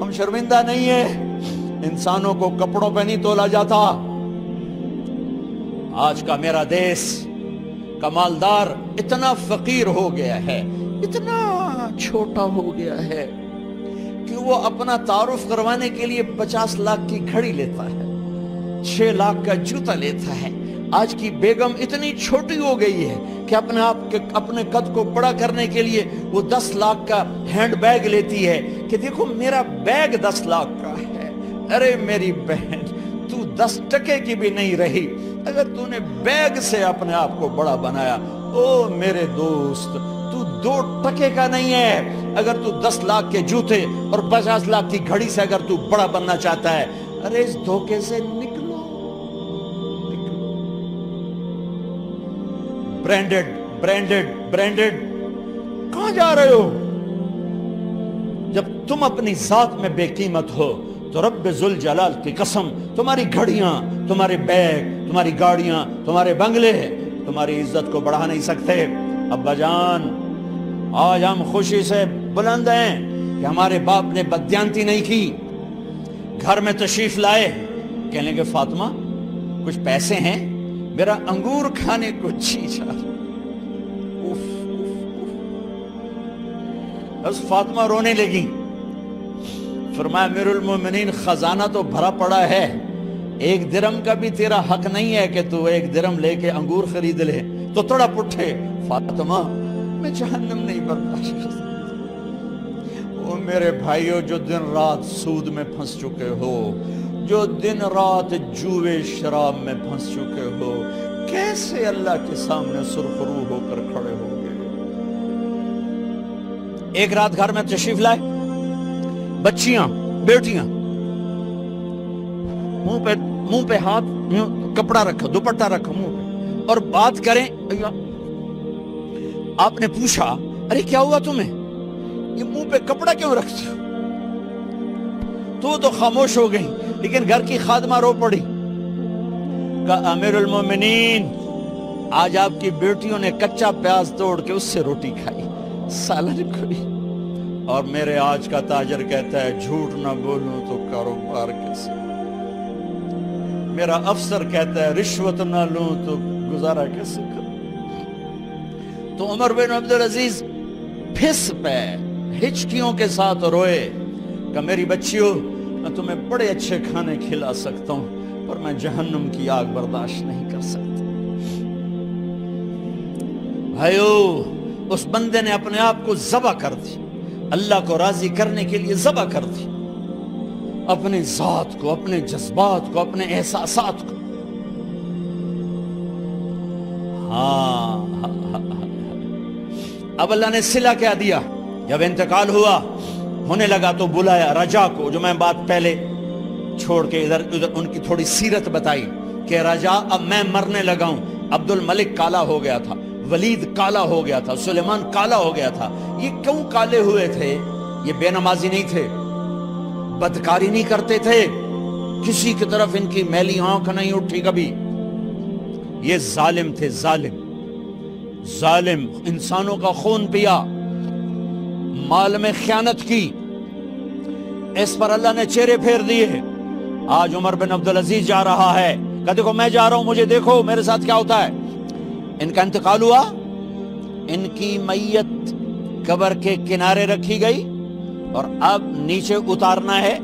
ہم شرمندہ نہیں ہیں، انسانوں کو کپڑوں پہ نہیں تولا جاتا۔ آج کا میرا دیس کا مالدار اتنا فقیر ہو گیا ہے، اتنا چھوٹا ہو گیا ہے کہ وہ اپنا تعارف کروانے کے لیے 50 لاکھ کی گھڑی لیتا ہے، 6 لاکھ کا جوتا لیتا ہے۔ آج کی بیگم اتنی چھوٹی ہو گئی ہے کہ اپنے قد کو بڑا کرنے کے لیے وہ 10 لاکھ کا ہینڈ بیگ لیتی ہے کہ دیکھو میرا بیگ 10 لاکھ کا ہے۔ ارے میری بہن، تو 10 ٹکے کی بھی نہیں رہی اگر تو نے بیگ سے اپنے آپ کو بڑا بنایا۔ او میرے دوست، تو 2 ٹکے کا نہیں ہے اگر تو 10 لاکھ کے جوتے اور 50 لاکھ کی گھڑی سے اگر تو بڑا بننا چاہتا ہے۔ ارے اس دھوکے سے نکلو۔ برینڈڈ برینڈڈ برینڈڈ، کہاں جا رہے ہو؟ جب تم اپنی ذات میں بے قیمت ہو تو رب ذوالجلال کی قسم، تمہاری گھڑیاں، تمہارے بیگ، تمہاری گاڑیاں، تمہارے بنگلے تمہاری عزت کو بڑھا نہیں سکتے۔ ابا جان، آج ہم خوشی سے بلند ہیں کہ ہمارے باپ نے بددیانتی نہیں کی۔ گھر میں تشریف لائے، کہنے لگے فاطمہ کچھ پیسے ہیں، میرا انگور کھانے کو جی چاہ رہا۔ بس فاطمہ رونے لگی۔ فرمایا امیر المومنین، خزانہ تو بھرا پڑا ہے، 1 درم کا بھی تیرا حق نہیں ہے کہ تو 1 درم لے کے انگور خرید لے۔ تو تڑپ اٹھے، فاطمہ میں جہنم نہیں برداشت کر سکتا۔ وہ میرے بھائیوں جو دن رات سود میں پھنس چکے ہو، جو دن رات جوے شراب میں پھنس چکے ہو، کیسے اللہ کے سامنے سرخرو ہو کر کھڑے ہو گئے؟ ایک رات گھر میں تشریف لائے، بچیاں، بیٹیاں، منہ پہ ہاتھ، کپڑا رکھا، دوپٹہ رکھا منہ پہ، اور بات کریں۔ آپ نے پوچھا ارے کیا ہوا تمہیں، یہ منہ پہ کپڑا کیوں رکھتے ہو؟ تو خاموش ہو گئی، لیکن گھر کی خادمہ رو پڑی۔ کہا امیر المومنین، آج آپ کی بیٹیوں نے کچا پیاز توڑ کے اس سے روٹی کھائی، سالن کھائی، اور میرے آج کا تاجر کہتا ہے جھوٹ نہ بولوں تو کاروبار کیسے؟ میرا افسر کہتا ہے رشوت نہ لوں تو گزارا کیسے کروں؟ تو عمر بن عبدالعزیز پھس پہ ہچکیوں کے ساتھ روئے کہ میری بچیوں، میں تمہیں بڑے اچھے کھانے کھلا سکتا ہوں پر میں جہنم کی آگ برداشت نہیں کر سکتا۔ بھائیو، اس بندے نے اپنے آپ کو ذبح کر دی، اللہ کو راضی کرنے کے لیے ذبح کر دی، اپنی ذات کو، اپنے جذبات کو، اپنے احساسات کو۔ اب اللہ نے صلہ کیا دیا؟ جب انتقال ہونے لگا تو بلایا رجا کو، جو میں بات پہلے چھوڑ کے ادھر ان کی تھوڑی سیرت بتائی کہ رجا اب میں مرنے لگا ہوں۔ عبد الملک کالا ہو گیا تھا، ولید کالا ہو گیا تھا، سلیمان کالا ہو گیا تھا۔ یہ کیوں کالے ہوئے تھے؟ یہ بے نمازی نہیں تھے، بدکاری نہیں کرتے تھے، کسی کی طرف ان کی میلی آنکھ نہیں اٹھی کبھی۔ یہ ظالم تھے، ظالم، انسانوں کا خون پیا، مال میں خیانت کی، اس پر اللہ نے چہرے پھیر دیے۔ آج عمر بن عبدالعزیز جا رہا ہے کہ دیکھو میں جا رہا ہوں، مجھے دیکھو میرے ساتھ کیا ہوتا ہے۔ ان کا انتقال ہوا، ان کی میت قبر کے کنارے رکھی گئی اور اب نیچے اتارنا ہے۔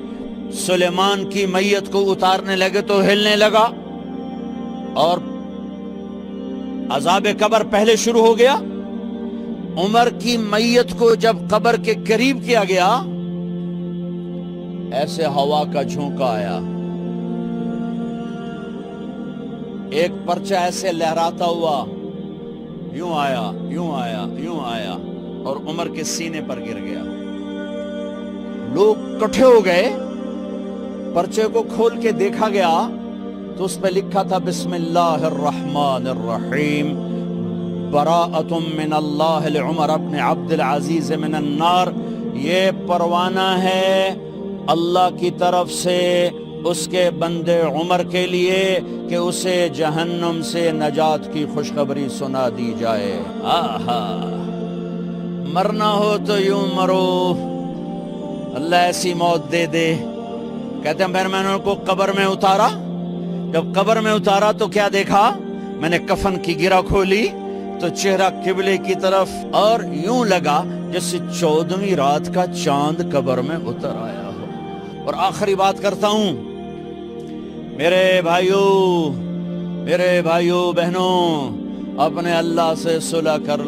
سلیمان کی میت کو اتارنے لگے تو ہلنے لگا اور عذاب قبر پہلے شروع ہو گیا۔ عمر کی میت کو جب قبر کے قریب کیا گیا، ایسے ہوا کا جھونکا آیا، ایک پرچہ ایسے لہراتا ہوا یوں آیا، یوں آیا، یوں آیا اور عمر کے سینے پر گر گیا۔ لوگ کٹھے ہو گئے، پرچے کو کھول کے دیکھا گیا تو اس پہ لکھا تھا بسم اللہ الرحمن الرحیم، براءۃ من اللہ لعمر بن عبد العزیز من النار۔ یہ پروانہ ہے اللہ کی طرف سے اس کے بندے عمر کے لیے کہ اسے جہنم سے نجات کی خوشخبری سنا دی جائے۔ آہا، مرنا ہو تو یوں مرو، اللہ ایسی موت دے دے. کہتے ہیں پھر میں نے ان کو قبر میں اتارا. جب قبر میں اتارا تو کیا دیکھا؟ میں نے کفن کی گرہ کھولی تو چہرہ قبلے کی طرف، اور یوں لگا جیسے 14ویں رات کا چاند قبر میں اتر آیا ہو. اور آخری بات کرتا ہوں، میرے بھائیوں بہنوں، اپنے اللہ سے صلح کر